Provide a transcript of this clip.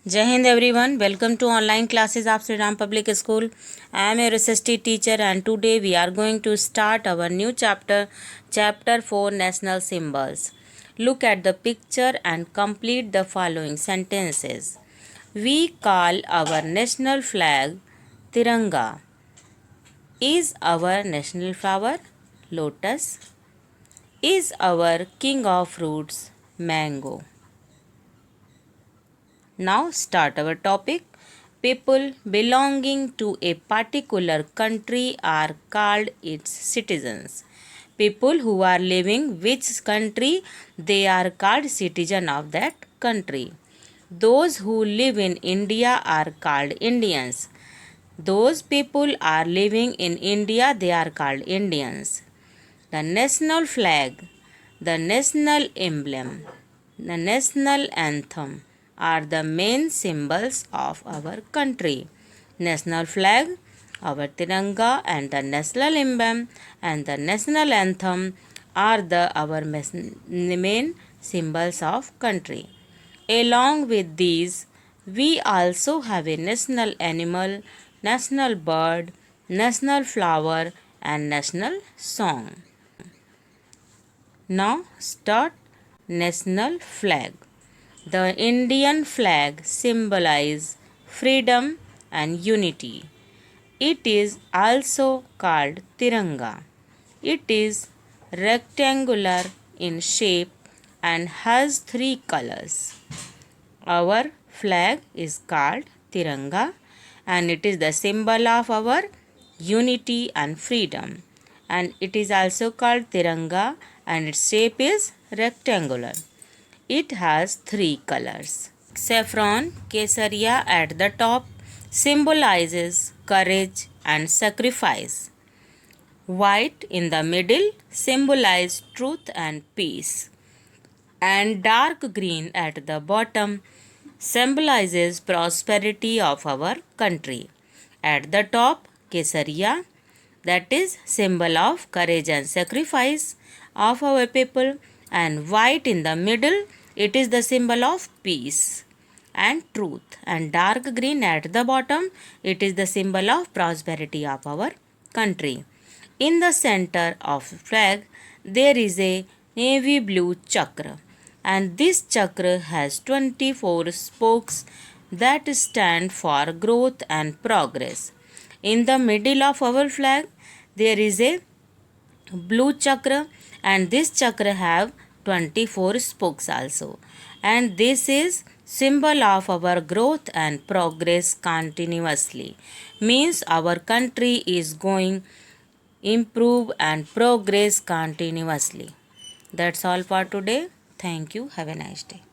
Jai Hind everyone, welcome to online classes of Sri Ram Public School. I am your SST teacher and today we are going to start our new chapter, chapter 4 National Symbols. Look at the picture and complete the following sentences. We call our national flag Tiranga. Is our national flower lotus? Is our king of fruits mango? Now start our topic. People belonging to a particular country are called its citizens. People who are living which country, they are called citizen of that country. Those who live in India are called Indians. Those people are living in India, they are called Indians. The national flag, the national emblem, the national anthem are the main symbols of our country. National flag, our Tiranga, and the national emblem and the national anthem are our main symbols of country. Along with these, we also have a national animal, national bird, national flower, and national song. Now start national flag. The Indian flag symbolizes freedom and unity. It is also called Tiranga. It is rectangular in shape and has three colors. Our flag is called Tiranga and it is the symbol of our unity and freedom. And it is also called Tiranga and its shape is rectangular. It has three colors. Saffron Kesaria at the top symbolizes courage and sacrifice. White in the middle symbolizes truth and peace. And dark green at the bottom symbolizes prosperity of our country. At the top, Kesaria, that is symbol of courage and sacrifice of our people, and white in the middle, it is the symbol of peace and truth, and dark green at the bottom, it is the symbol of prosperity of our country. In the center of flag, there is a navy blue chakra, and this chakra has 24 spokes that stand for growth and progress. In the middle of our flag, there is a blue chakra, and this chakra have 24 spokes also, and this is symbol of our growth and progress continuously, means our country is going improve and progress continuously. That's all for today. Thank you. Have a nice day.